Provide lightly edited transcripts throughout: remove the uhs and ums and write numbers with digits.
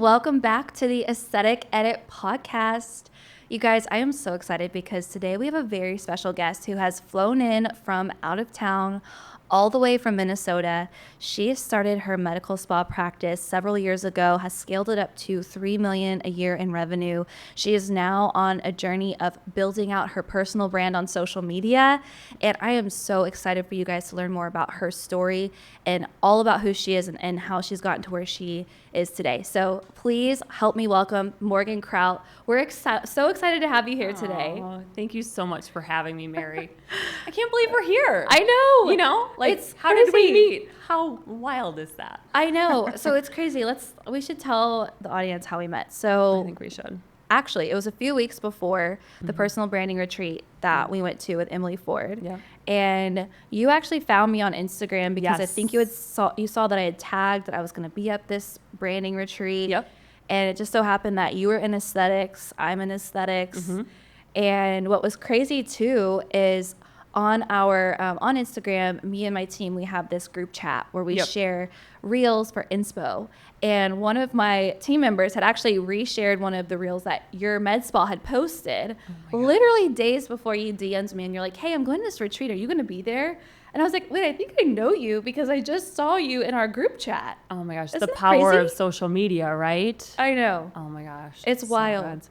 welcome back to the Aesthetic Edit podcast. You guys, I am so excited because today we have a very special guest who has flown in from out of town, all the way from Minnesota. She started her medical spa practice several years ago, has scaled it up to $3 million a year in revenue. She is now on a journey of building out her personal brand on social media. And I am so excited for you guys to learn more about her story and all about who she is and how she's gotten to where she is today. So please help me welcome Morgan Kraut. We're so excited to have you here today. Thank you so much for having me, Mary. I can't believe we're here. I know. You know, like, it's how crazy. did we meet? How wild is that? I know. So it's crazy. We should tell the audience how we met. I So think we should. actually, it was a few weeks before the personal branding retreat that we went to with Emily Ford. Yeah. And you actually found me on Instagram because I Yes. think you saw that I had tagged that I was going to be at this branding retreat. Yep. And it just so happened that you were in aesthetics, I'm in aesthetics. And what was crazy too is on our on Instagram, me and my team, we have this group chat where we share reels for inspo. And one of my team members had actually reshared one of the reels that your med spa had posted literally days before you DM'd me. And you're like, hey, I'm going to this retreat. Are you going to be there? And I was like, wait, I think I know you because I just saw you in our group chat. Oh my gosh, Isn't the that power crazy? of social media, right? I know. Oh my gosh. It's so wild. good.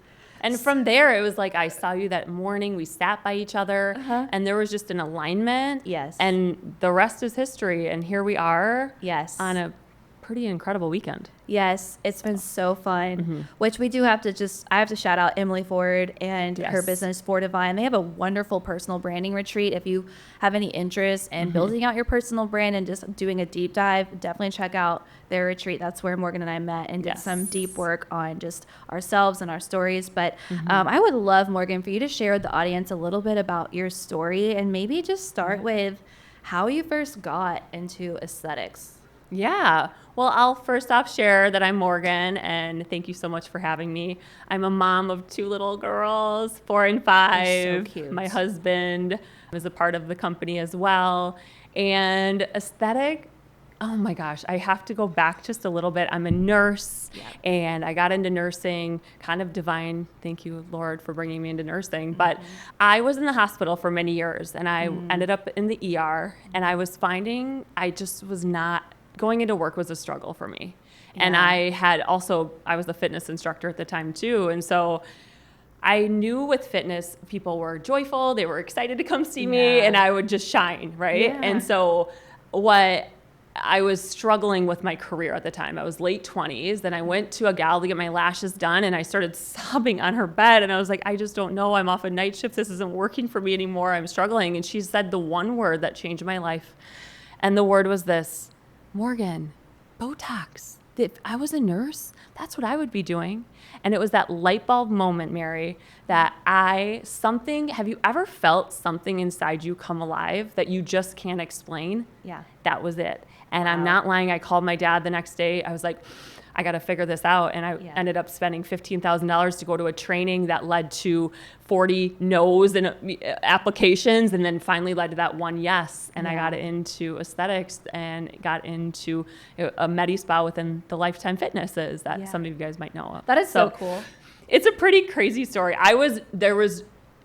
And from there, it was like I saw you that morning. We sat by each other, and there was just an alignment. Yes. And the rest is history. And here we are. Yes. On a pretty incredible weekend. Yes, it's been so fun, which we do have to I have to shout out Emily Ford and her Yes. business For Divine. They have a wonderful personal branding retreat. If you have any interest in building out your personal brand and just doing a deep dive, definitely check out their retreat. That's where Morgan and I met and did Yes. some deep work on just ourselves and our stories. But I would love, Morgan, for you to share with the audience a little bit about your story and maybe just start with how you first got into aesthetics. Yeah. Well, I'll first off share that I'm Morgan, and thank you so much for having me. I'm a mom of 2 little girls, 4 and 5. They're so cute. My husband is a part of the company as well. And aesthetic, oh my gosh, I have to go back just a little bit. I'm a nurse, and I got into nursing, kind of divine. Thank you, Lord, for bringing me into nursing. But I was in the hospital for many years, and I ended up in the ER, and I was finding I just was not going into work was a struggle for me. And I was a fitness instructor at the time too. And so I knew with fitness, people were joyful, they were excited to come see me, and I would just shine, right? Yeah. And so I was struggling with my career at the time. I was late 20s. Then I went to a gal to get my lashes done, and I started sobbing on her bed. And I was like, I just don't know. I'm off a night shift. This isn't working for me anymore. I'm struggling. And she said the one word that changed my life. And the word was this: Morgan, Botox. If I was a nurse, that's what I would be doing. And it was that light bulb moment, Mary, that have you ever felt something inside you come alive that you just can't explain? Yeah. That was it. And I'm not lying. I called my dad the next day. I was like, I got to figure this out. And I ended up spending $15,000 to go to a training that led to 40 no's and applications, and then finally led to that one yes. And I got into aesthetics and got into a Medi Spa within the Lifetime Fitnesses that some of you guys might know of. That is so cool. It's a pretty crazy story.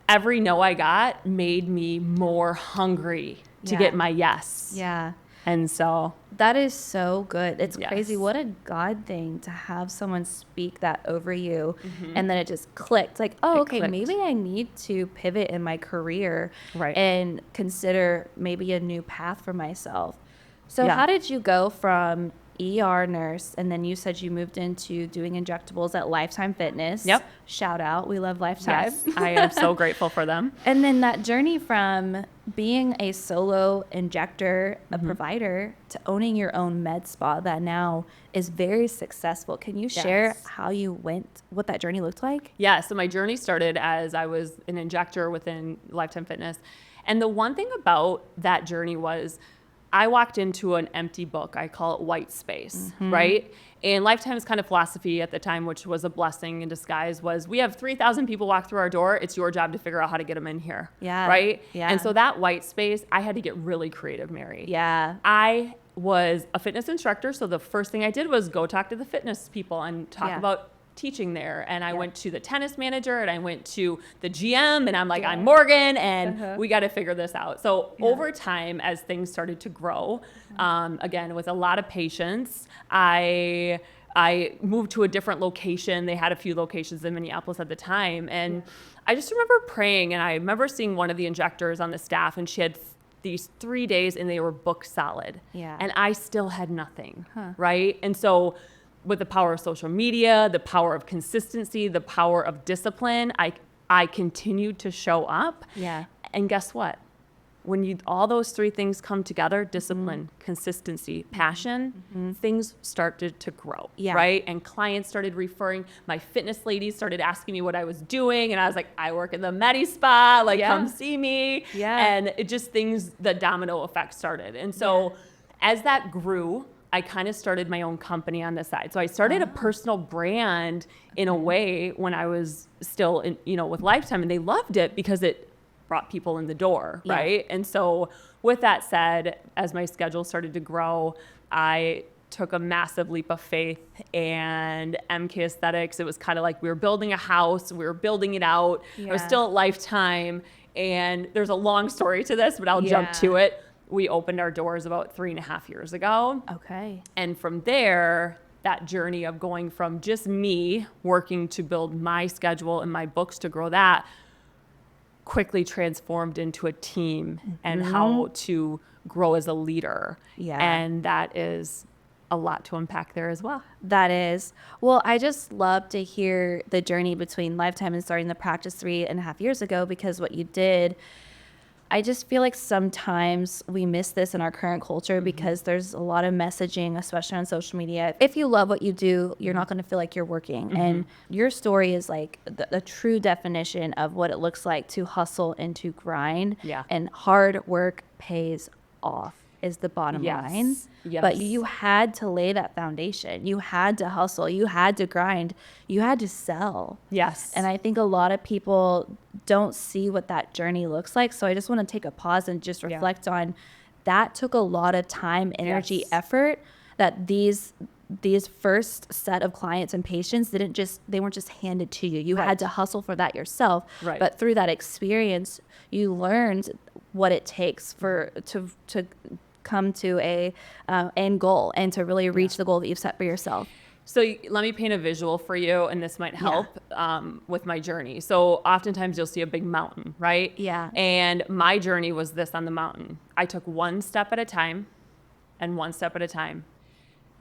Every no I got made me more hungry to get my yes. Yeah. And so that is so good. It's Yes. crazy. What a God thing to have someone speak that over you. And then it just clicked. Like, oh, okay, clicked. maybe I need to pivot in my career Right. and consider maybe a new path for myself. So Yeah. how did you go from ER nurse, and then you said you moved into doing injectables at Lifetime Fitness? Yep. Shout out. We love Lifetime. Yes, I am so grateful for them. And then that journey from being a solo injector, a provider, to owning your own med spa that now is very successful. Can you share Yes. how you went, what that journey looked like? Yeah, so my journey started as I was an injector within Lifetime Fitness. And the one thing about that journey was I walked into an empty book. I call it white space, right? And Lifetime's kind of philosophy at the time, which was a blessing in disguise, was we have 3,000 people walk through our door. It's your job to figure out how to get them in here. Yeah. Right? Yeah. And so that white space, I had to get really creative, Mary. Yeah. I was a fitness instructor. So the first thing I did was go talk to the fitness people and talk about teaching there. And I went to the tennis manager and I went to the GM and I'm like, I'm Morgan and we got to figure this out. So over time, as things started to grow, again, with a lot of patience, I moved to a different location. They had a few locations in Minneapolis at the time. And I just remember praying, and I remember seeing one of the injectors on the staff, and she had these 3 days and they were booked solid. Yeah. And I still had nothing, right? And so with the power of social media, the power of consistency, the power of discipline, I continued to show up. Yeah. And guess what? When all those three things come together, discipline, consistency, passion, things started to grow, right? And clients started referring, my fitness ladies started asking me what I was doing. And I was like, I work in the Medi Spa, like come see me. Yeah. And it just the domino effect started. And so as that grew, I kind of started my own company on the side. So I started a personal brand in a way when I was still in, with Lifetime, and they loved it because it brought people in the door, right? And so with that said, as my schedule started to grow, I took a massive leap of faith, and MK Aesthetics, it was kind of like we were building a house, we were building it out. I was still at Lifetime, and there's a long story to this, but I'll jump to it. We opened our doors about 3.5 years ago. Okay. And from there, that journey of going from just me working to build my schedule and my books to grow that quickly transformed into a team and how to grow as a leader. Yeah. And that is a lot to unpack there as well. That is. Well, I just love to hear the journey between Lifetime and starting the practice 3.5 years ago, because what you did, I just feel like sometimes we miss this in our current culture because there's a lot of messaging, especially on social media. If you love what you do, you're not going to feel like you're working. And your story is like the true definition of what it looks like to hustle and to grind. Yeah. And hard work pays off is the bottom line. Yes. But you had to lay that foundation. You had to hustle. You had to grind. You had to sell. Yes. And I think a lot of people don't see what that journey looks like. So I just want to take a pause and just reflect on that. Took a lot of time, energy, effort, that these first set of clients and patients they weren't just handed to you. You had to hustle for that yourself. Right. But through that experience, you learned what it takes to come to a end goal and to really reach the goal that you've set for yourself. So let me paint a visual for you, and this might help with my journey. So oftentimes you'll see a big mountain, right? Yeah. And my journey was this on the mountain. I took one step at a time and one step at a time.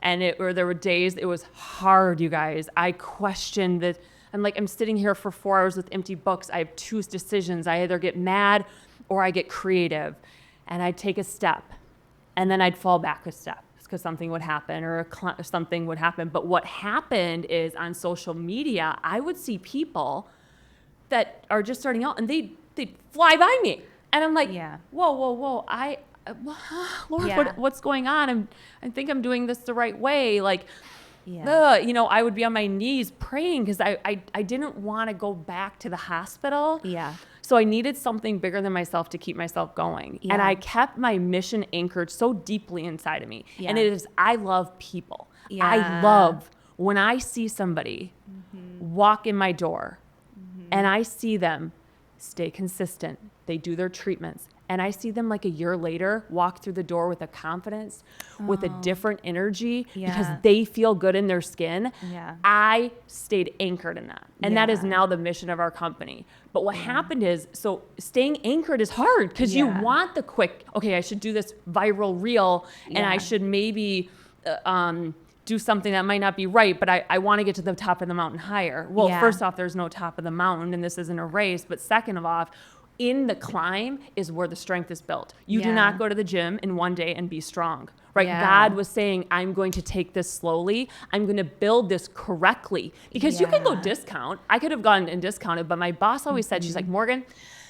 And there were days it was hard, you guys. I questioned that. I'm sitting here for 4 hours with empty books. I have two decisions. I either get mad or I get creative. And I'd take a step, and then I'd fall back a step because something would happen or something would happen. But what happened is on social media, I would see people that are just starting out, and they'd fly by me. And I'm like, whoa, Lord, what's going on? I think I'm doing this the right way. Like, I would be on my knees praying because I didn't want to go back to the hospital. Yeah. So I needed something bigger than myself to keep myself going. Yeah. And I kept my mission anchored so deeply inside of me. Yeah. And it is, I love people. Yeah. I love when I see somebody walk in my door and I see them stay consistent. They do their treatments. And I see them like a year later walk through the door with a confidence, with a different energy because they feel good in their skin. Yeah. I stayed anchored in that. And that is now the mission of our company. But what happened is, so staying anchored is hard because you want the quick, okay, I should do this viral reel and I should maybe do something that might not be right, but I want to get to the top of the mountain higher. Well, first off, there's no top of the mountain and this isn't a race. But second of all, in the climb is where the strength is built. You do not go to the gym in one day and be strong, right? Yeah. God was saying, I'm going to take this slowly. I'm going to build this correctly because you can go discount. I could have gone and discounted, but my boss always said, she's like, Morgan,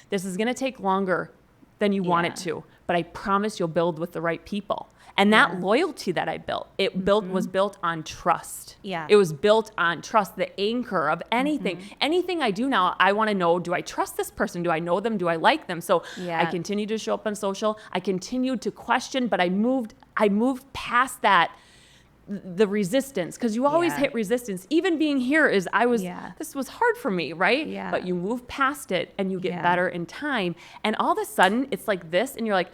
this is going to take longer than you want it to, but I promise you'll build with the right people. And that loyalty that I built, was built on trust. Yeah. It was built on trust, the anchor of anything. Anything I do now, I want to know, do I trust this person? Do I know them? Do I like them? So I continue to show up on social. I continued to question, but I moved past that, the resistance, because you always hit resistance. Even being here this was hard for me, right? Yeah. But you move past it and you get better in time. And all of a sudden it's like this, and you're like,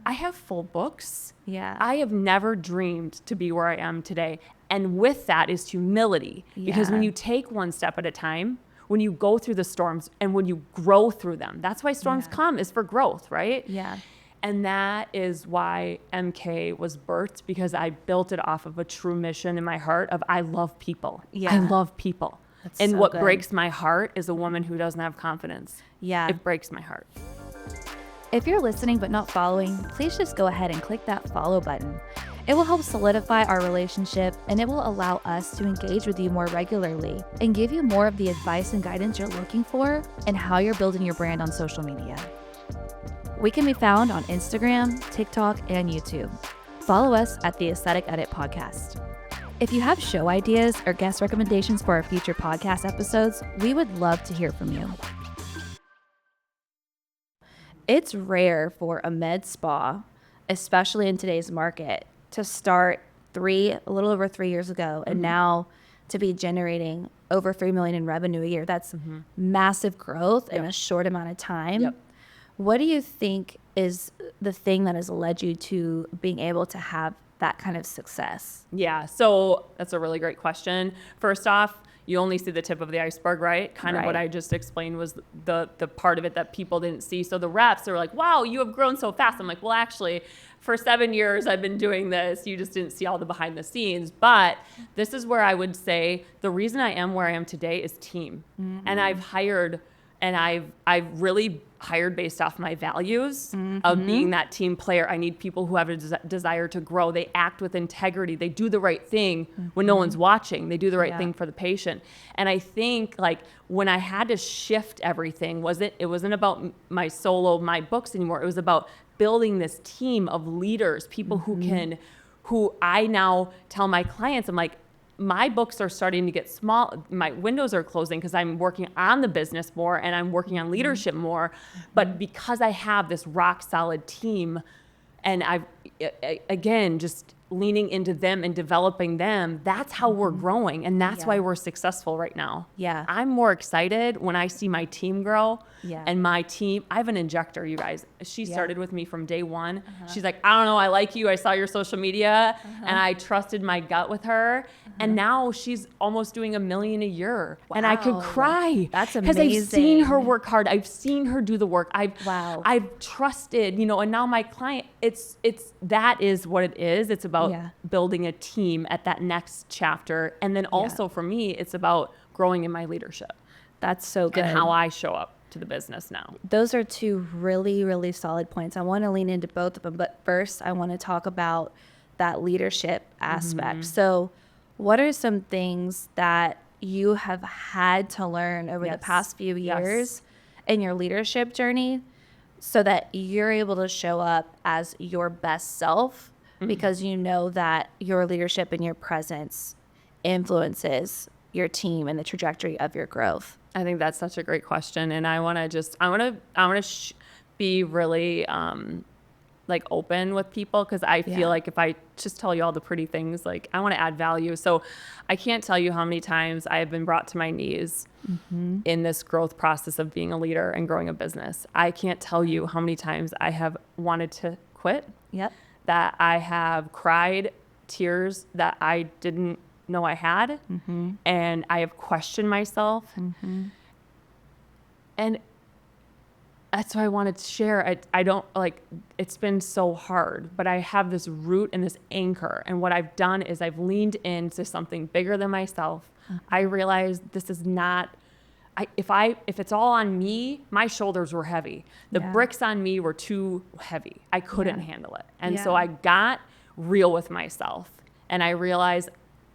I have full books. Yeah. I have never dreamed to be where I am today. And with that is humility, because when you take one step at a time, when you go through the storms and when you grow through them, that's why storms come, is for growth, right? Yeah. And that is why MK was birthed, because I built it off of a true mission in my heart of, I love people. Yeah. I love people. That's and so what good. breaks my heart is a woman who doesn't have confidence. Yeah. It breaks my heart. If you're listening but not following, please just go ahead and click that follow button. It will help solidify our relationship, and it will allow us to engage with you more regularly and give you more of the advice and guidance you're looking for and how you're building your brand on social media. We can be found on Instagram, TikTok, and YouTube. Follow us at the Aesthetic Edit Podcast. If you have show ideas or guest recommendations for our future podcast episodes, we would love to hear from you. It's rare for a med spa, especially in today's market, to start a little over 3 years ago, and now to be generating over $3 million in revenue a year. That's massive growth in a short amount of time. Yep. What do you think is the thing that has led you to being able to have that kind of success? Yeah, so that's a really great question. First off, you only see the tip of the iceberg, right? Kind of what I just explained was the part of it that people didn't see. So the reps are like, wow, you have grown so fast. I'm like, well, actually, for 7 years I've been doing this. You just didn't see all the behind the scenes. But this is where I would say the reason I am where I am today is team. And I've hired, and I've really hired based off my values of being that team player. I need people who have a desire to grow. They act with integrity. They do the right thing when no one's watching. They do the right thing for the patient. And I think like when I had to shift everything, it wasn't about my books anymore. It was about building this team of leaders, people who I now tell my clients, I'm like, my books are starting to get small. My windows are closing because I'm working on the business more and I'm working on leadership more. But because I have this rock solid team, and I've, again, just leaning into them and developing them, that's how we're growing. And that's why we're successful right now. Yeah. I'm more excited when I see my team grow. Yeah. And my team, I have an injector, you guys. She started with me from day one. She's like, I don't know, I like you. I saw your social media and I trusted my gut with her. And now she's almost doing $1 million a year. And I could cry. That's amazing. Because I've seen her work hard. I've seen her do the work. I've trusted, and now my client, that is what it is. It's about building a team at that next chapter. And then also for me, it's about growing in my leadership. That's so good. And how I show up to the business now. Those are two really, really solid points. I want to lean into both of them, but first I want to talk about that leadership aspect. So what are some things that you have had to learn over the past few years in your leadership journey so that you're able to show up as your best self because you know that your leadership and your presence influences your team and the trajectory of your growth? I think that's such a great question. And I want to be really like open with people, because I feel like if I just tell you all the pretty things, like I want to add value. So I can't tell you how many times I have been brought to my knees in this growth process of being a leader and growing a business. I can't tell you how many times I have wanted to quit. Yep. That I have cried tears that I didn't know I had. And I have questioned myself. And that's why I wanted to share. I don't like, it's been so hard, but I have this root and this anchor. And what I've done is I've leaned into something bigger than myself. I realized this is not, if it's all on me, my shoulders were heavy. The bricks on me were too heavy. I couldn't handle it. And so I got real with myself and I realized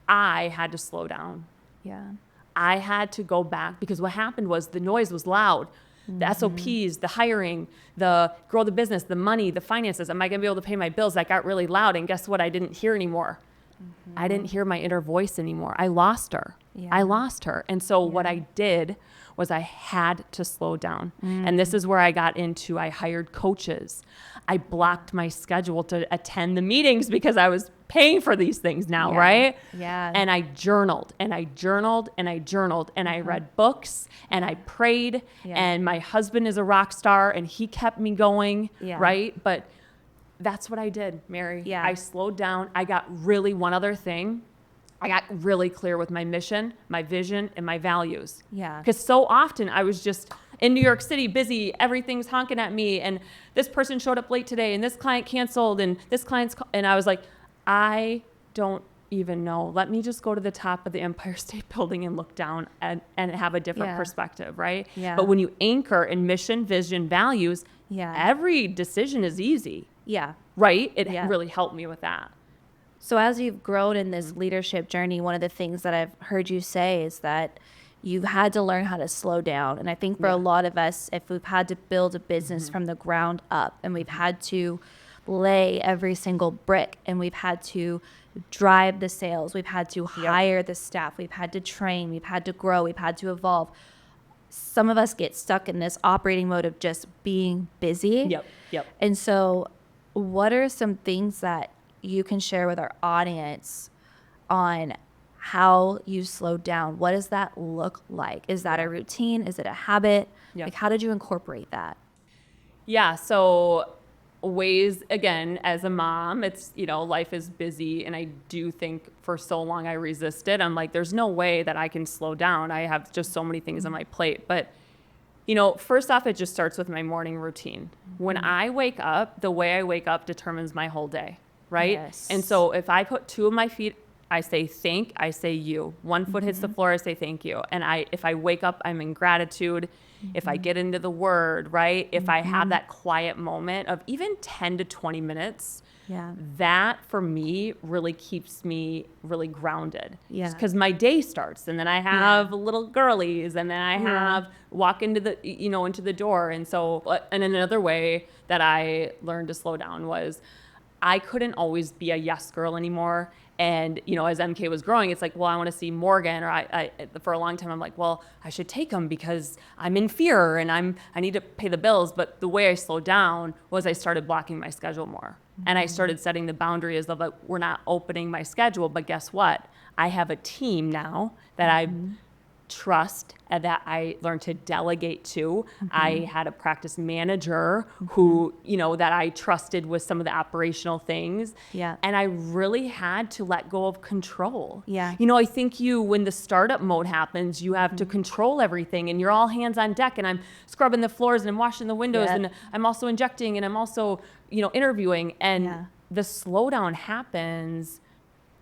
I had to slow down. Yeah. I had to go back, because what happened was the noise was loud. the SOPs, the hiring, the grow the business, the money, the finances. Am I going to be able to pay my bills? That got really loud. And guess what? I didn't hear anymore. I didn't hear my inner voice anymore. I lost her. I lost her. And so what I did was I had to slow down. And this is where I got into, I hired coaches. I blocked my schedule to attend the meetings because I was paying for these things now, right? Yeah. And I journaled and I journaled and I journaled and I read books and I prayed and my husband is a rock star and he kept me going, right? But that's what I did, Mary. Yeah. I slowed down. I got one other thing. I got really clear with my mission, my vision, and my values. Yeah. Because so often I was just in New York City, busy, everything's honking at me, and this person showed up late today, and this client canceled, and this client's, and I was like, I don't even know. Let me just go to the top of the Empire State Building and look down and have a different perspective, right? Yeah. But when you anchor in mission, vision, values, every decision is easy. Yeah. Right? It really helped me with that. So as you've grown in this leadership journey, one of the things that I've heard you say is that you've had to learn how to slow down. And I think for a lot of us, if we've had to build a business from the ground up and we've had to lay every single brick and we've had to drive the sales, we've had to hire the staff, we've had to train, we've had to grow, we've had to evolve. Some of us get stuck in this operating mode of just being busy. Yep. And so what are some things that you can share with our audience on how you slowed down? What does that look like? Is that a routine? Is it a habit? Like, how did you incorporate that? Yeah. So ways, again, as a mom, it's, life is busy. And I do think for so long I resisted. I'm like, there's no way that I can slow down. I have just so many things on my plate. But first off, it just starts with my morning routine. When I wake up, the way I wake up determines my whole day, right? Yes. And so if I put two of my feet, I say I say you. One foot hits the floor, I say thank you. And if I wake up, I'm in gratitude. If I get into the word, right? If I have that quiet moment of even 10 to 20 minutes, that for me really keeps me really grounded. Yeah. Because my day starts and then I have little girlies and then I have walk into the, into the door. And so, and another way that I learned to slow down was I couldn't always be a yes girl anymore. And, as MK was growing, it's like, well, I want to see Morgan, or I for a long time, I'm like, well, I should take him because I'm in fear and I need to pay the bills. But the way I slowed down was I started blocking my schedule more. And I started setting the boundaries of like, we're not opening my schedule, but guess what? I have a team now that I trust and that I learned to delegate to. I had a practice manager who, that I trusted with some of the operational things. Yeah. And I really had to let go of control. Yeah. I think when the startup mode happens, you have to control everything and you're all hands on deck and I'm scrubbing the floors and I'm washing the windows and I'm also injecting and I'm also, interviewing and the slowdown happens.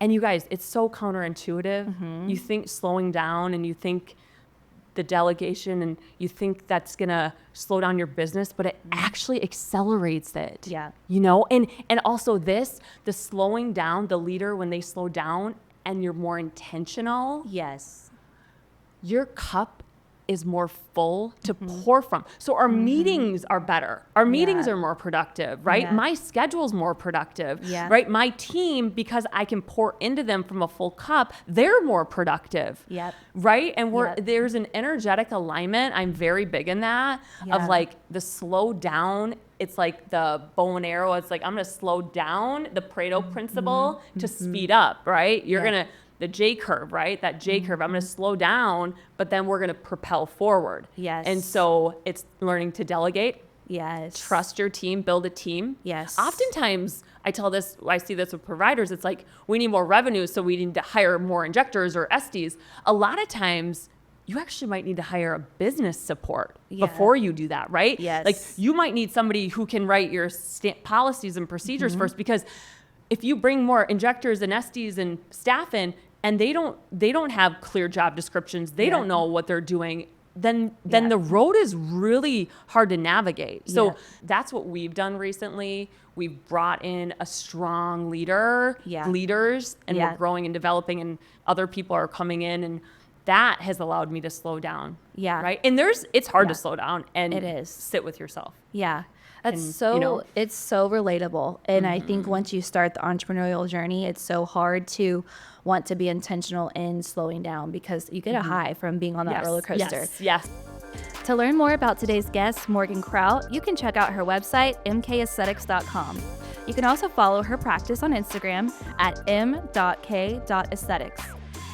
And you guys, it's so counterintuitive. You think slowing down and you think the delegation and you think that's going to slow down your business, but it actually accelerates it. Yeah. And also the slowing down, the leader, when they slow down and you're more intentional. Yes. Your cup is more full to pour from. So our meetings are better. Our meetings are more productive, right? Yeah. My schedule's more productive, right? My team, because I can pour into them from a full cup, they're more productive, right? And there's an energetic alignment. I'm very big in that of like the slow down. It's like the bow and arrow. It's like, I'm going to slow down the Pareto principle to speed up, right? You're going to, the J curve, right? That J curve, I'm going to slow down, but then we're going to propel forward. Yes. And so it's learning to delegate. Yes. Trust your team, build a team. Yes. Oftentimes, I see this with providers. It's like, we need more revenue, so we need to hire more injectors or SDs. A lot of times, you actually might need to hire a business support before you do that, right? Yes. Like, you might need somebody who can write your policies and procedures first, because if you bring more injectors and SDs and staff in, and they don't have clear job descriptions, they don't know what they're doing, then the road is really hard to navigate. So that's what we've done recently. We've brought in a strong leaders, and we're growing and developing, and other people are coming in, and that has allowed me to slow down. Yeah. Right. And it's hard Yeah. to slow down and It is. sit with yourself. Yeah. That's And, so, you know, it's so relatable. And I think once you start the entrepreneurial journey, it's so hard to want to be intentional in slowing down because you get a high from being on that roller coaster. Yes. To learn more about today's guest, Morgan Kraut, you can check out her website, mkaesthetics.com. You can also follow her practice on Instagram at m.k.aesthetics.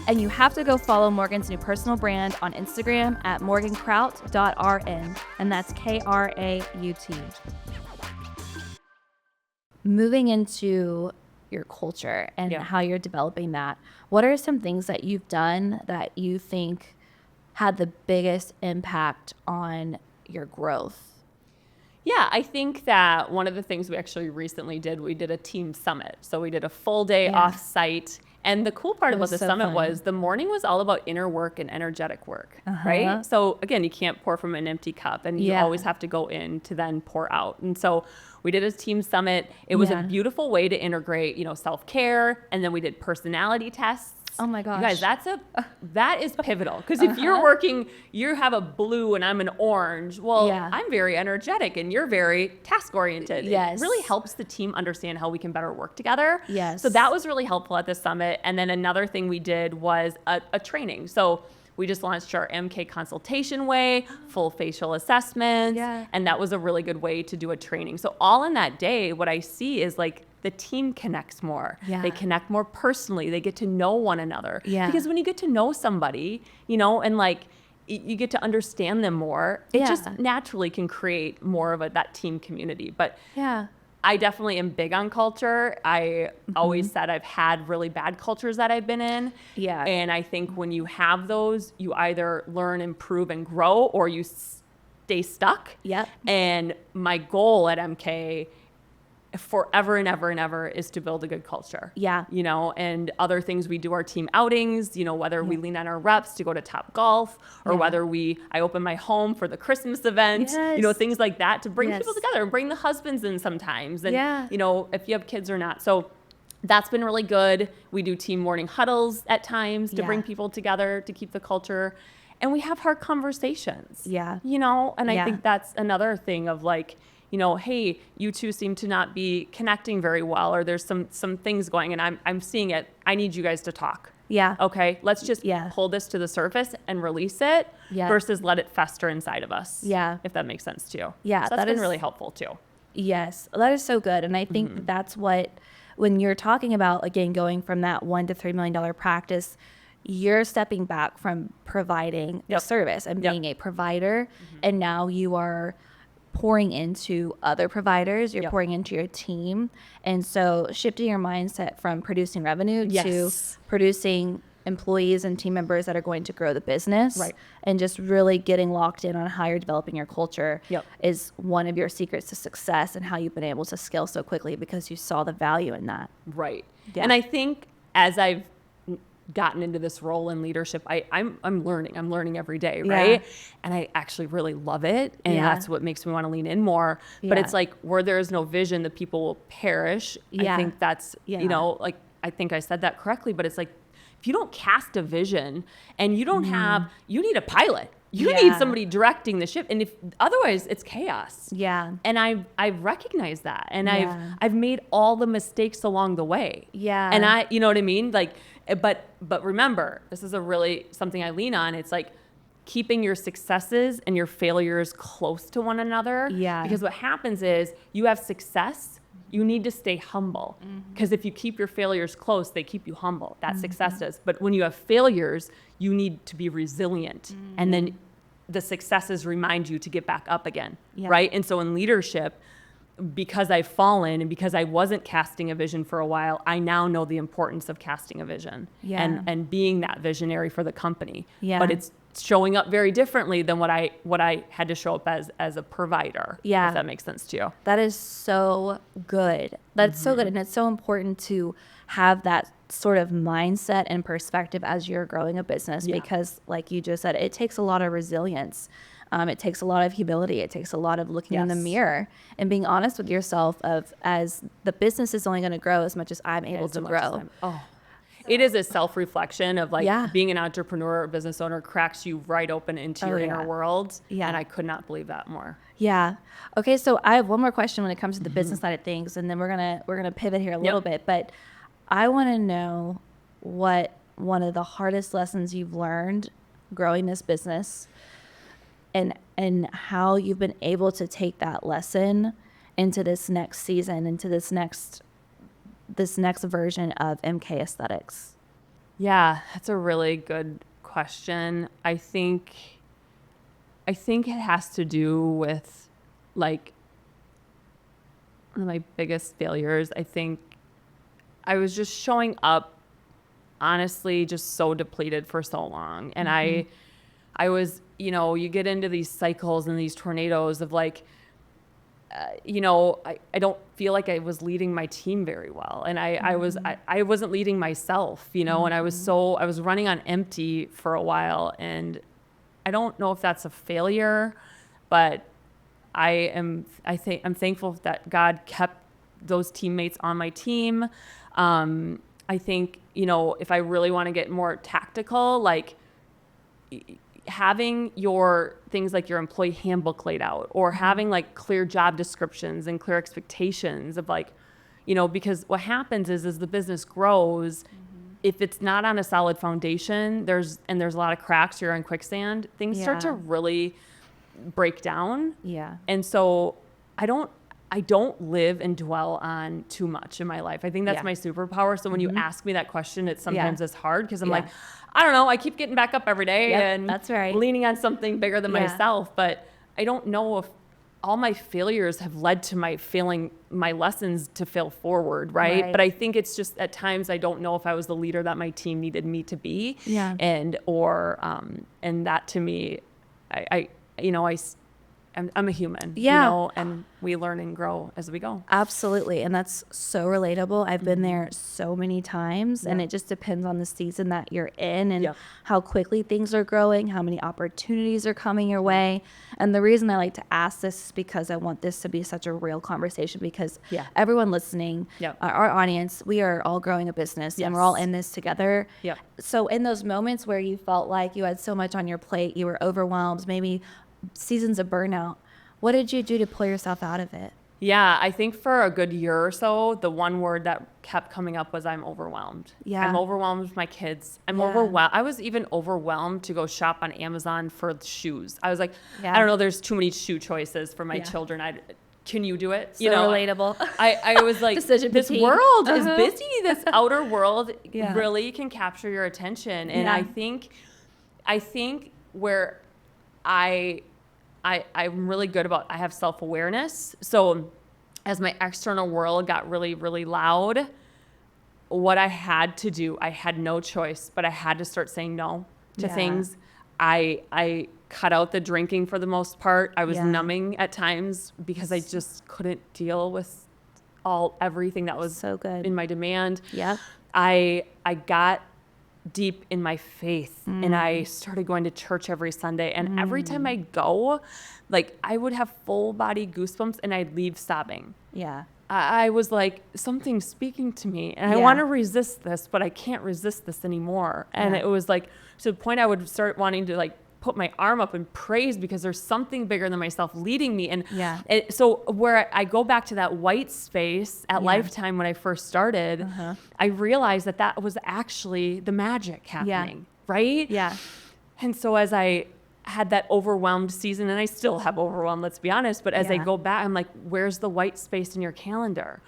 And you have to go follow Morgan's new personal brand on Instagram at morgankraut.rn. And that's Kraut. Moving into your culture and how you're developing that, what are some things that you've done that you think had the biggest impact on your growth? Yeah, I think that one of the things we actually recently did, we did a team summit. So we did a full day off-site. And the cool part about the summit was the morning was all about inner work and energetic work, right? So again, you can't pour from an empty cup and you always have to go in to then pour out. And so we did a team summit. It was a beautiful way to integrate, self-care. And then we did personality tests. Oh my gosh. You guys, that is pivotal. Because if you're working, you have a blue and I'm an orange. Well, I'm very energetic and you're very task oriented. Yes. It really helps the team understand how we can better work together. Yes. So that was really helpful at the summit. And then another thing we did was a training. So we just launched our MK consultation way, full facial assessments. Yeah. And that was a really good way to do a training. So all in that day, what I see is like, the team connects more. Yeah. They connect more personally. They get to know one another. Yeah. Because when you get to know somebody, and like you get to understand them more, it just naturally can create more of that team community. But I definitely am big on culture. I always said I've had really bad cultures that I've been in. Yeah. And I think when you have those, you either learn, improve, and grow, or you stay stuck. Yep. And my goal at MK forever and ever and ever is to build a good culture. Yeah. And other things we do our team outings, whether we lean on our reps to go to Top Golf or whether I open my home for the Christmas event, things like that to bring people together and bring the husbands in sometimes. And, if you have kids or not. So that's been really good. We do team morning huddles at times to bring people together to keep the culture. And we have hard conversations. Yeah. And I think that's another thing of like, hey, you two seem to not be connecting very well, or there's some things going, and I'm seeing it. I need you guys to talk. Yeah. Okay, let's just pull this to the surface and release it versus let it fester inside of us. Yeah. If that makes sense to you. Yeah. So that's been really helpful too. Yes, that is so good. And I think that's what, when you're talking about, again, going from that $1 to $3 million practice, you're stepping back from providing a service and being a provider. And now you are pouring into other providers, you're pouring into your team. And so shifting your mindset from producing revenue to producing employees and team members that are going to grow the business, and just really getting locked in on how you're developing your culture is one of your secrets to success and how you've been able to scale so quickly because you saw the value in that. Right. Yeah. And I think as I've gotten into this role in leadership, I'm learning every day, right? And I actually really love it, and that's what makes me want to lean in more. But it's like, where there is no vision, the people will perish. I think that's like, I think I said that correctly, but it's like, if you don't cast a vision and you don't have, you need a pilot. You need somebody directing the ship, and if otherwise it's chaos. Yeah. And I've recognized that, and I've made all the mistakes along the way. Yeah. And you know what I mean? Like, but remember, this is something I lean on. It's like keeping your successes and your failures close to one another. Yeah. Because what happens is you have success, you need to stay humble, because if you keep your failures close, they keep you humble. That success does. But when you have failures, you need to be resilient, and then the successes remind you to get back up again, right? And so in leadership, because I've fallen and because I wasn't casting a vision for a while, I now know the importance of casting a vision and being that visionary for the company. Yeah. But it's showing up very differently than what I had to show up as a provider. Yeah. If that makes sense to you. That is so good. That's so good. And it's so important to have that sort of mindset and perspective as you're growing a business, because like you just said, it takes a lot of resilience. It takes a lot of humility. It takes a lot of looking in the mirror and being honest with yourself as the business is only going to grow as much as I'm able to grow. it is a self-reflection of like Yeah. being an entrepreneur or business owner cracks you right open into your inner world. Yeah. And I could not believe that more. Yeah. Okay, so I have one more question when it comes to the business side of things, and then we're gonna pivot here a little bit. But I want to know what one of the hardest lessons you've learned growing this business, and how you've been able to take that lesson into this next season, into this next version of MK Aesthetics. Yeah, that's a really good question. I think it has to do with like one of my biggest failures. I think I was just showing up honestly just so depleted for so long. And I was, you get into these cycles and these tornadoes of like, I don't feel like I was leading my team very well. And I wasn't leading myself, and I was running on empty for a while. And I don't know if that's a failure, but I'm thankful that God kept those teammates on my team. I think, if I really want to get more tactical, like having your things like your employee handbook laid out, or having like clear job descriptions and clear expectations of like, because what happens is as the business grows, if it's not on a solid foundation, there's a lot of cracks, you're in quicksand, things start to really break down. Yeah. And so I don't live and dwell on too much in my life. I think that's my superpower. So when you ask me that question, it's sometimes it's hard because I'm like, I don't know. I keep getting back up every day and that's right. leaning on something bigger than myself. But I don't know if all my failures have led to my lessons to fail forward. Right. But I think it's just at times I don't know if I was the leader that my team needed me to be. Yeah. And that to me, I'm a human, and we learn and grow as we go. Absolutely. And that's so relatable. I've been there so many times, and it just depends on the season that you're in and how quickly things are growing, how many opportunities are coming your way. And the reason I like to ask this is because I want this to be such a real conversation, because everyone listening, our audience, we are all growing a business and we're all in this together. So in those moments where you felt like you had so much on your plate, you were overwhelmed, maybe seasons of burnout, what did you do to pull yourself out of it? Yeah, I think for a good year or so, the one word that kept coming up was I'm overwhelmed. I'm overwhelmed with my kids. I'm overwhelmed. I was even overwhelmed to go shop on Amazon for shoes. I was like, I don't know, there's too many shoe choices for my children. Can you do it? So relatable. I was like, this world is busy. This outer world really can capture your attention. And I think where I'm really good about, I have self-awareness. So as my external world got really, really loud, what I had to do, I had no choice, but I had to start saying no to things. I cut out the drinking for the most part. I was numbing at times because I just couldn't deal with everything that was so good in my demand. I got deep in my faith and I started going to church every Sunday, and every time I go, like, I would have full body goosebumps and I'd leave sobbing. I was like, something's speaking to me and I want to resist this, but I can't resist this anymore. And it was like, to the point I would start wanting to like put my arm up and praise because there's something bigger than myself leading me. And so where I go back to that white space at Lifetime when I first started, I realized that was actually the magic happening, right? And so as I had that overwhelmed season, and I still have overwhelmed, let's be honest, but as I go back, I'm like, where's the white space in your calendar?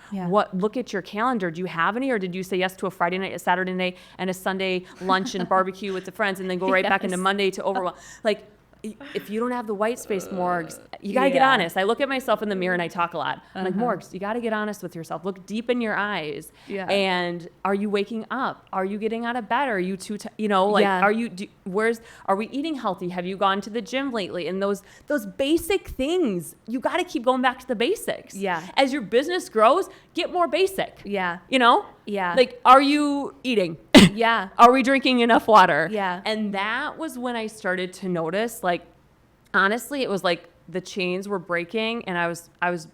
Look at your calendar. Do you have any, or did you say yes to a Friday night, a Saturday night, and a Sunday lunch and barbecue with the friends, and then go right back into Monday to overwhelm? Like, if you don't have the white space, Morgs, you got to get honest. I look at myself in the mirror and I talk a lot. I'm like, Morgs, you got to get honest with yourself. Look deep in your eyes. And are you waking up? Are you getting out of bed? Are you too, are we eating healthy? Have you gone to the gym lately? And those basic things, you got to keep going back to the basics. As your business grows, get more basic. Like, are you eating? Are we drinking enough water? And that was when I started to notice, like, honestly, it was like the chains were breaking and I was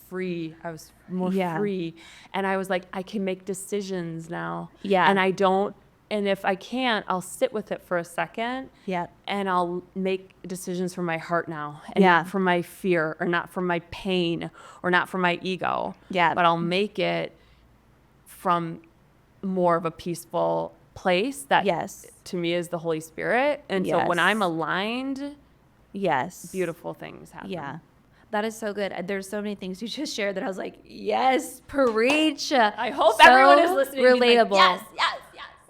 free. I was more Yeah. free. And I was like, I can make decisions now. Yeah. And if I can't, I'll sit with it for a second. Yeah. And I'll make decisions from my heart now, and Yeah. not from my fear, or not from my pain, or not from my ego. Yeah. But I'll make it from more of a peaceful place that Yes. to me is the Holy Spirit. And so when Yes. I'm aligned, Yes. beautiful things happen. Yeah. That is so good. There's so many things you just shared that I was like, yes, preach. I hope So everyone is listening. and being relatable. like, yes.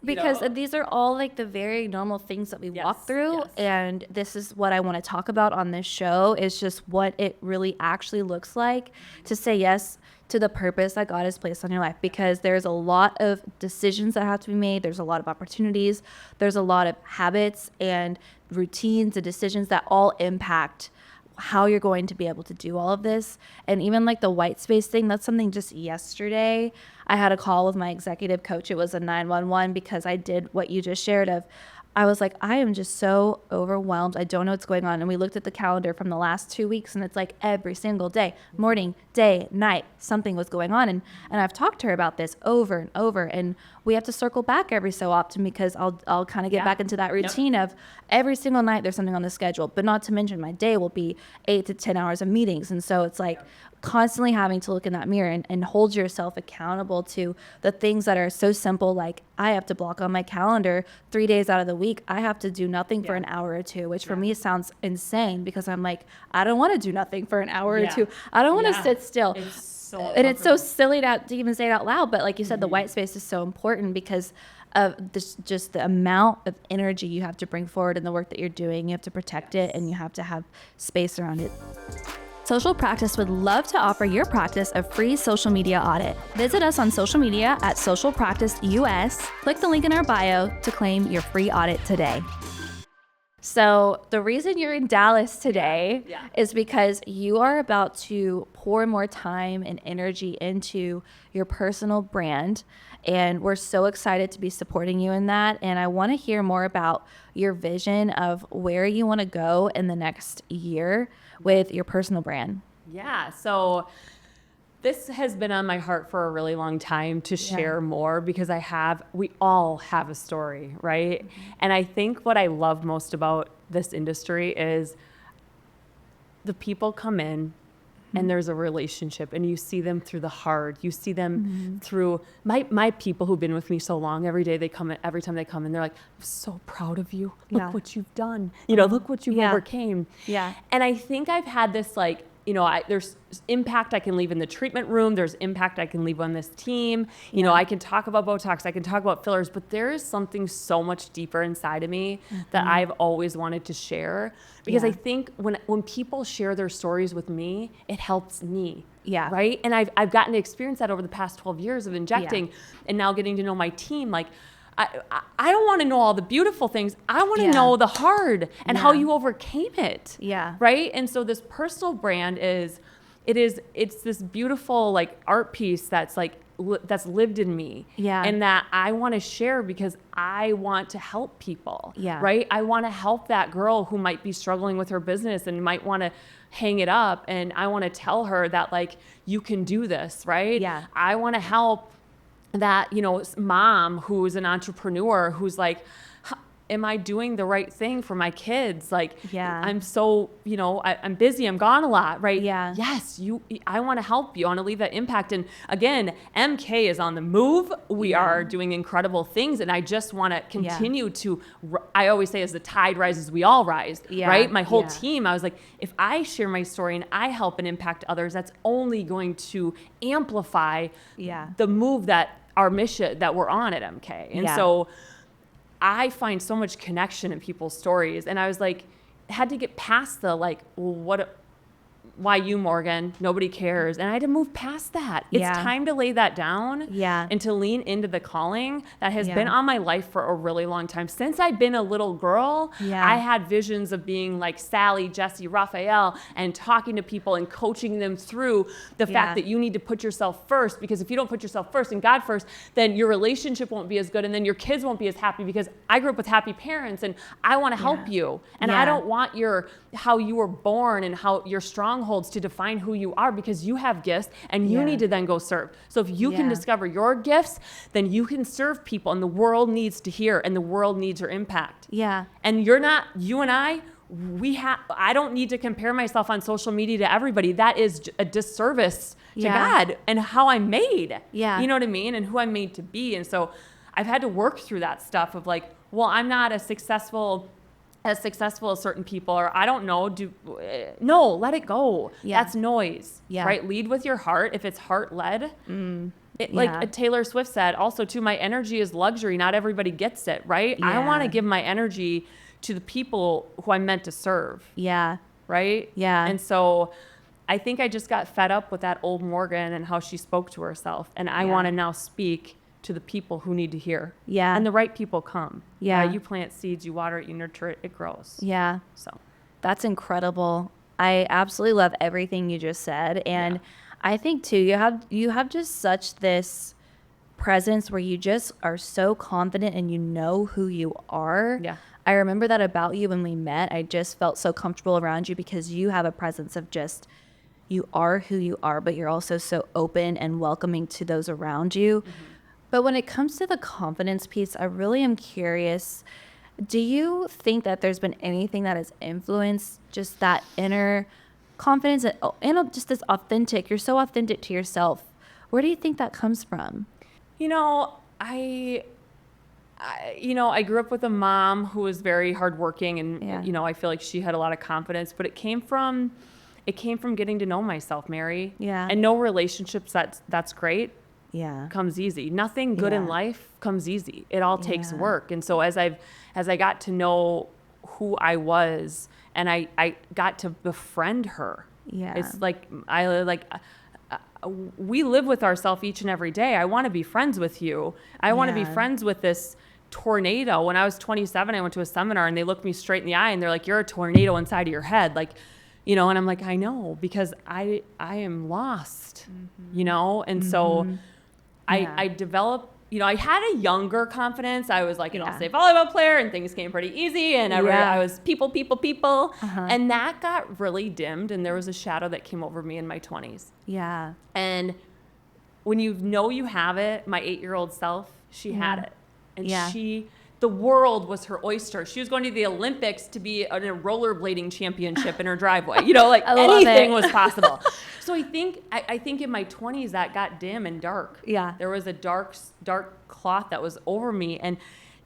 Because these are all like the very normal things that we walk Yes, through. yes. And this is what I want to talk about on this show, is just what it really actually looks like to say yes to the purpose that God has placed on your life. Because there's a lot of decisions that have to be made. There's a lot of opportunities. There's a lot of habits and routines and decisions that all impact how you're going to be able to do all of this. And even like the white space thing, that's something just yesterday I had a call with my executive coach. It was a 911 because I did what you just shared of, I was like, I am just so overwhelmed. I don't know what's going on. And we looked at the calendar from the last 2 weeks, and it's like every single day, morning, day, night, something was going on. And I've talked to her about this over and over. And we have to circle back every so often, because I'll kind of get back into that routine of every single night there's something on the schedule. But not to mention my day will be 8 to 10 hours of meetings. And so it's like constantly having to look in that mirror and hold yourself accountable to the things that are so simple. Like I have to block on my calendar 3 days out of the week. I have to do nothing for an hour or two, which for me sounds insane, because I'm like, I don't want to do nothing for an hour or two. I don't want to sit still. It's so silly to even say it out loud. But like you said, the white space is so important because of this, just the amount of energy you have to bring forward in the work that you're doing. You have to protect it, and you have to have space around it. Social Practice would love to offer your practice a free social media audit. Visit us on social media at Social Practice US. Click the link in our bio to claim your free audit today. So the reason you're in Dallas today is because you are about to pour more time and energy into your personal brand. And we're so excited to be supporting you in that. And I want to hear more about your vision of where you want to go in the next year with your personal brand. Yeah. So this has been on my heart for a really long time to share more, because we all have a story, right? Mm-hmm. And I think what I love most about this industry is the people come in and there's a relationship, and you see them through the hard. You see them through my people who've been with me so long. Every time they come in, they're like, I'm so proud of you. Look what you've done. Look what you overcame. Yeah. And I think I've had this like, there's impact I can leave in the treatment room. There's impact I can leave on this team. I can talk about Botox. I can talk about fillers, but there is something so much deeper inside of me that I've always wanted to share, because I think when people share their stories with me, it helps me. Yeah. Right. And I've gotten to experience that over the past 12 years of injecting and now getting to know my team. Like, I don't want to know all the beautiful things. I want to know the hard and how you overcame it. Yeah. Right. And so this personal brand it's this beautiful like art piece that's like, that's lived in me. Yeah. And that I want to share because I want to help people. Yeah. Right. I want to help that girl who might be struggling with her business and might want to hang it up. And I want to tell her that like, you can do this. Right. Yeah. I want to help that, mom who's an entrepreneur who's like, am I doing the right thing for my kids? Like, I'm so, I'm busy, I'm gone a lot, right? Yeah. Yes, I want to help you. I want to leave that impact. And again, MK is on the move. We are doing incredible things. And I just want to continue to, I always say, as the tide rises, we all rise, right? My whole team, I was like, if I share my story and I help and impact others, that's only going to amplify the move that our mission that we're on at MK. And so I find so much connection in people's stories. And I was like, had to get past the like, well, why you, Morgan? Nobody cares. And I had to move past that. It's time to lay that down and to lean into the calling that has been on my life for a really long time. Since I've been a little girl, I had visions of being like Sally, Jesse, Raphael, and talking to people and coaching them through the fact that you need to put yourself first, because if you don't put yourself first and God first, then your relationship won't be as good, and then your kids won't be as happy, because I grew up with happy parents and I want to help you. And I don't want how you were born and how your stronghold strongholds to define who you are, because you have gifts and you Yeah. need to then go serve. So if you can Yeah. discover your gifts, then you can serve people, and the world needs to hear, and the world needs your impact. Yeah. And you and I don't need to compare myself on social media to everybody. That is a disservice to Yeah. God and how I'm made. Yeah. You know what I mean? And who I'm made to be. And so I've had to work through that stuff of like, well, I'm not as successful as certain people, or I don't know, no, let it go. Yeah. That's noise, Yeah. right? Lead with your heart. If it's heart led, Yeah. like Taylor Swift said, also too, my energy is luxury. Not everybody gets it, right? I want to Yeah. give my energy to the people who I'm meant to serve, Yeah. right? Yeah. And so I think I just got fed up with that old Morgan and how she spoke to herself. And I Yeah. want to now speak to the people who need to hear. Yeah. And the right people come. Yeah. You plant seeds, you water it, you nurture it, it grows. Yeah. So That's incredible. I absolutely love everything you just said. And Yeah. I think too, you have just such this presence where you just are so confident and you know who you are. Yeah. I remember that about you when we met. I just felt so comfortable around you because you have a presence of just, you are who you are, but you're also so open and welcoming to those around you. But when it comes to the confidence piece, I really am curious. Do you think that there's been anything that has influenced just that inner confidence and just this authentic? You're so authentic to yourself. Where do you think that comes from? You know, I grew up with a mom who was very hardworking, and Yeah. I feel like she had a lot of confidence, but it came from getting to know myself, Mary. Yeah. And no relationships that's great Yeah. comes easy. Nothing good in Yeah. life comes easy. It all takes Yeah. work. And so as I got to know who I was, and I got to befriend her. Yeah. It's like we live with ourselves each and every day. I want to be friends with you. I want to be Yeah. friends with this tornado. When I was 27, I went to a seminar and they looked me straight in the eye and they're like, "You're a tornado inside of your head." Like, and I'm like, "I know, because I am lost." And so Yeah. I developed, I had a younger confidence. I was like an Yeah. all-state volleyball player and things came pretty easy. And Yeah. I was people. Uh-huh. And that got really dimmed. And there was a shadow that came over me in my 20s. Yeah. And when you have it, my 8-year-old self, she had it. And Yeah. the world was her oyster. She was going to the Olympics to be in a rollerblading championship in her driveway. Like I love anything it. was possible. So I think in my 20s that got dim and dark. Yeah. There was a dark cloth that was over me, and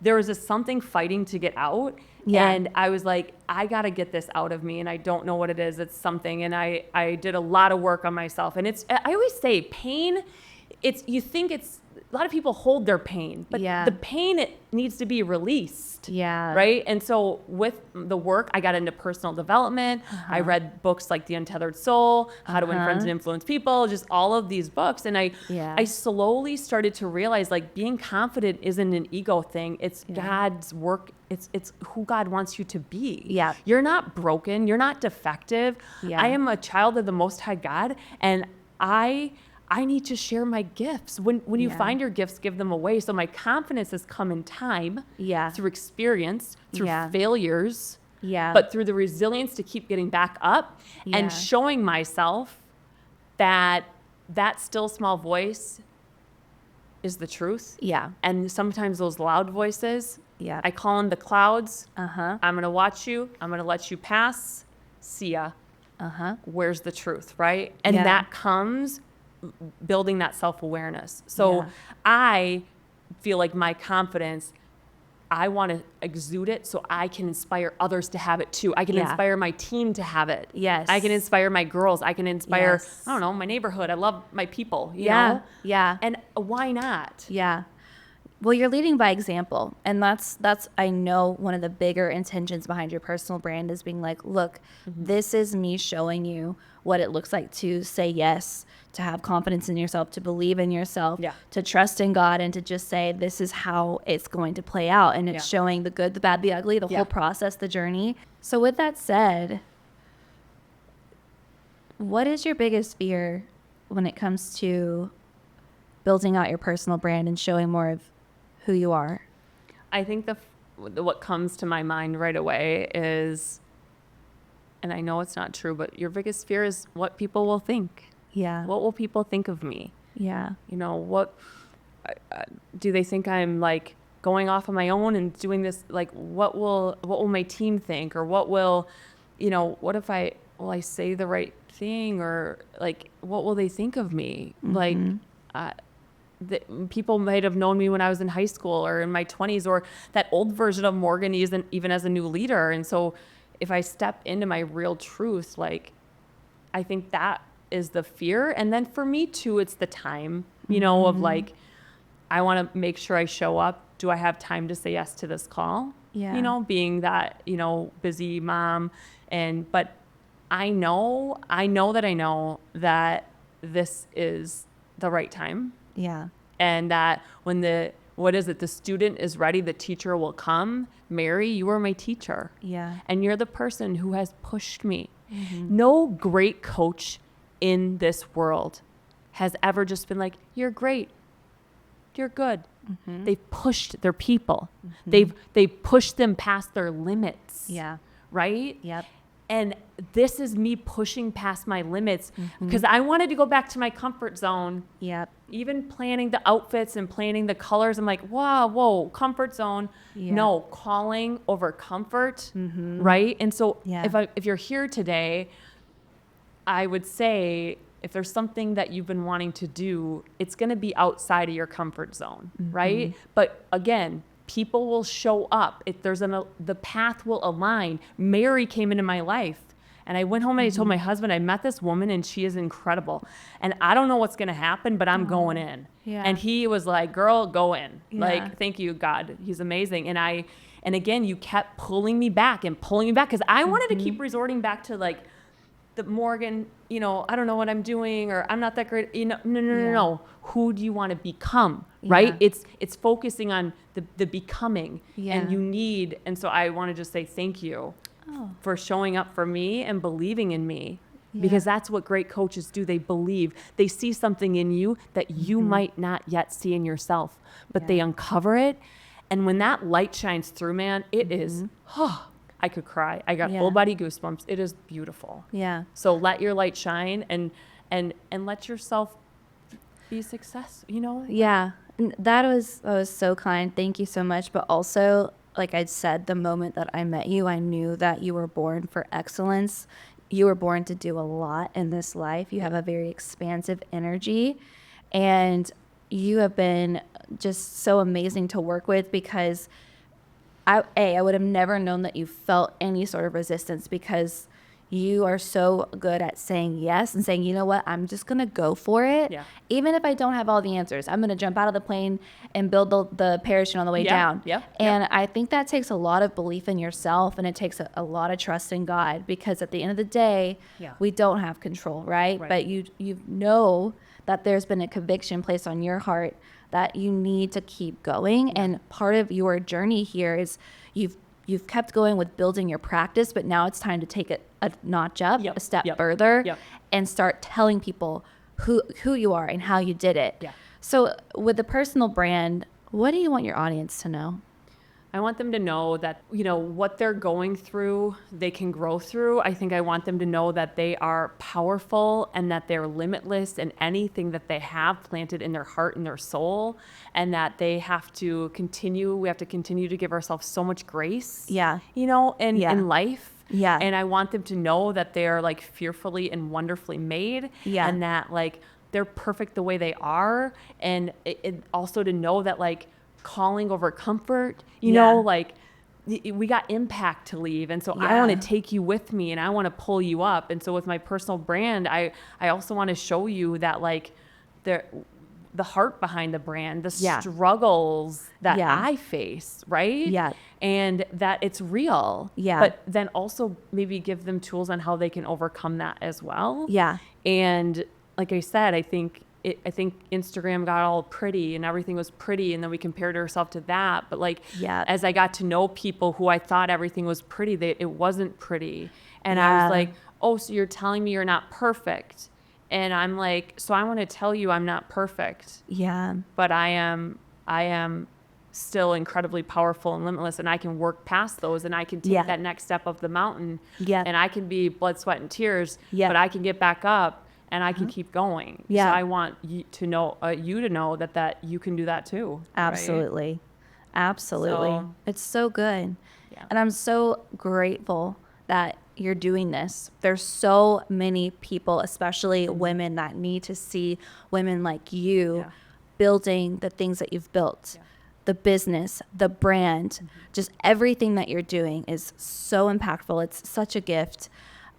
there was something fighting to get out. Yeah. And I was like, I got to get this out of me, and I don't know what it is. It's something. And I did a lot of work on myself. And I always say pain, a lot of people hold their pain, but Yeah. the pain, it needs to be released. Yeah. Right. And so with the work, I got into personal development. I read books like The Untethered Soul, How to Win Friends and Influence People, just all of these books. And Yeah. I slowly started to realize, like, being confident isn't an ego thing. It's God's work. It's who God wants you to be. Yeah. You're not broken. You're not defective. Yeah. I am a child of the Most High God, and I need to share my gifts. When you Yeah. find your gifts, give them away. So my confidence has come in time, Yeah. through experience, through Yeah. failures, Yeah. but through the resilience to keep getting back up Yeah. and showing myself that still small voice is the truth. Yeah. And sometimes those loud voices, Yeah. I call them the clouds. Uh-huh. I'm going to watch you. I'm going to let you pass. See ya. Uh-huh. Where's the truth, right? And Yeah. that comes building that self-awareness. So Yeah. I feel like my confidence, I want to exude it so I can inspire others to have it too. I can Yeah. inspire my team to have it. Yes. I can inspire my girls. I can inspire, Yes. I don't know, my neighborhood. I love my people, you Yeah. know? Yeah. And why not? Yeah. Well, you're leading by example. And that's I know one of the bigger intentions behind your personal brand is being like, look, this is me showing you what it looks like to say yes, to have confidence in yourself, to believe in yourself, Yeah. to trust in God, and to just say this is how it's going to play out. And it's Yeah. showing the good, the bad, the ugly, the Yeah. whole process, the journey. So with that said, what is your biggest fear when it comes to building out your personal brand and showing more of who you are? I think what comes to my mind right away is and I know it's not true, but your biggest fear is what people will think. Yeah. What will people think of me? Yeah. You know, what do they think I'm like going off on my own and doing this? Like, what will my team think? Or what will, what if will I say the right thing? Or like, what will they think of me? Like, people might have known me when I was in high school or in my 20s, or that old version of Morgan isn't even as a new leader. And so if I step into my real truth, like, I think that is the fear. And then for me too, it's the time, of like, I want to make sure I show up. Do I have time to say yes to this call? Yeah. Being that, busy mom. But I know that this is the right time. Yeah. And that when the student is ready, the teacher will come. Mary, you are my teacher. Yeah. And you're the person who has pushed me. No great coach in this world has ever just been like, you're great. You're good. They've pushed their people. They've pushed them past their limits. Yeah. Right? Yep. And this is me pushing past my limits because I wanted to go back to my comfort zone. Yep. Even planning the outfits and planning the colors. I'm like, whoa, comfort zone. Yeah. No, calling over comfort. Right? And so if you're here today, I would say if there's something that you've been wanting to do, it's going to be outside of your comfort zone, right? But again, people will show up. If the path will align. Mary came into my life, and I went home and I told my husband, I met this woman and she is incredible. And I don't know what's going to happen, but I'm going in. Yeah. And he was like, girl, go in. Yeah. Like, thank you, God. He's amazing. And again, you kept pulling me back because I wanted to keep resorting back to like, the Morgan, I don't know what I'm doing, or I'm not that great. No. Who do you want to become? Right? It's focusing on the becoming, and so I want to just say thank you for showing up for me and believing in me, because that's what great coaches do. They believe. They see something in you that you might not yet see in yourself, but they uncover it. And when that light shines through, man, it is, I could cry. I got full body goosebumps. It is beautiful. Yeah. So let your light shine and let yourself be a success, Yeah. That was so kind. Thank you so much. But also, like I said, the moment that I met you, I knew that you were born for excellence. You were born to do a lot in this life. You have a very expansive energy, and you have been just so amazing to work with, because I would have never known that you felt any sort of resistance, because you are so good at saying yes and saying, you know what, I'm just going to go for it. Yeah. Even if I don't have all the answers, I'm going to jump out of the plane and build the parachute on the way down. And I think that takes a lot of belief in yourself, and it takes a lot of trust in God, because at the end of the day, we don't have control, right? But you know that there's been a conviction placed on your heart that you need to keep going. And part of your journey here is you've kept going with building your practice, but now it's time to take it a notch up, a step further, and start telling people who you are and how you did it. So with the personal brand, what do you want your audience to know? I want them to know that, what they're going through, they can grow through. I think I want them to know that they are powerful and that they're limitless in anything that they have planted in their heart and their soul, and that we have to continue to give ourselves so much grace, in life. Yeah. And I want them to know that they're like fearfully and wonderfully made, and that like they're perfect the way they are. And it also to know that like, calling over comfort, like we got impact to leave. And so I want to take you with me, and I want to pull you up. And so with my personal brand, I also want to show you that like the heart behind the brand, the struggles that I face, right? Yeah. And that it's real. Yeah. But then also maybe give them tools on how they can overcome that as well. Yeah. And like I said, I think Instagram got all pretty and everything was pretty, and then we compared ourselves to that. But like, as I got to know people who I thought everything was pretty, it wasn't pretty. And I was like, oh, so you're telling me you're not perfect? And I'm like, so I want to tell you I'm not perfect. Yeah. But I am still incredibly powerful and limitless, and I can work past those, and I can take that next step of the mountain, and I can be blood, sweat, and tears, but I can get back up and I can keep going. So I want you to know that you can do that too. Absolutely. Right? Absolutely. So, it's so good. Yeah. And I'm so grateful that you're doing this. There's so many people, especially women, that need to see women like you building the things that you've built. The business, the brand, just everything that you're doing is so impactful. It's such a gift.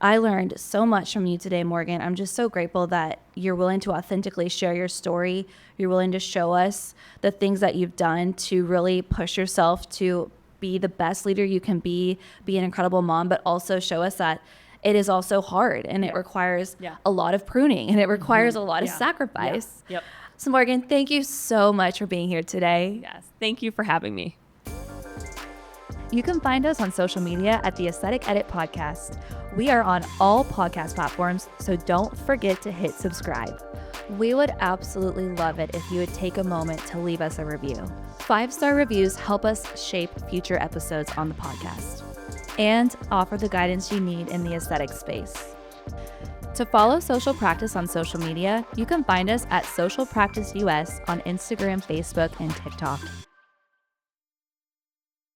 I learned so much from you today, Morgan. I'm just so grateful that you're willing to authentically share your story. You're willing to show us the things that you've done to really push yourself to be the best leader you can be an incredible mom, but also show us that it is also hard and it requires a lot of pruning and it requires a lot of sacrifice. Yep. So Morgan, thank you so much for being here today. Yes, thank you for having me. You can find us on social media at the Aesthetic Edit Podcast. We are on all podcast platforms, so don't forget to hit subscribe. We would absolutely love it if you would take a moment to leave us a review. 5-star reviews help us shape future episodes on the podcast and offer the guidance you need in the aesthetic space. To follow Social Practice on social media, you can find us at Social Practice US on Instagram, Facebook, and TikTok.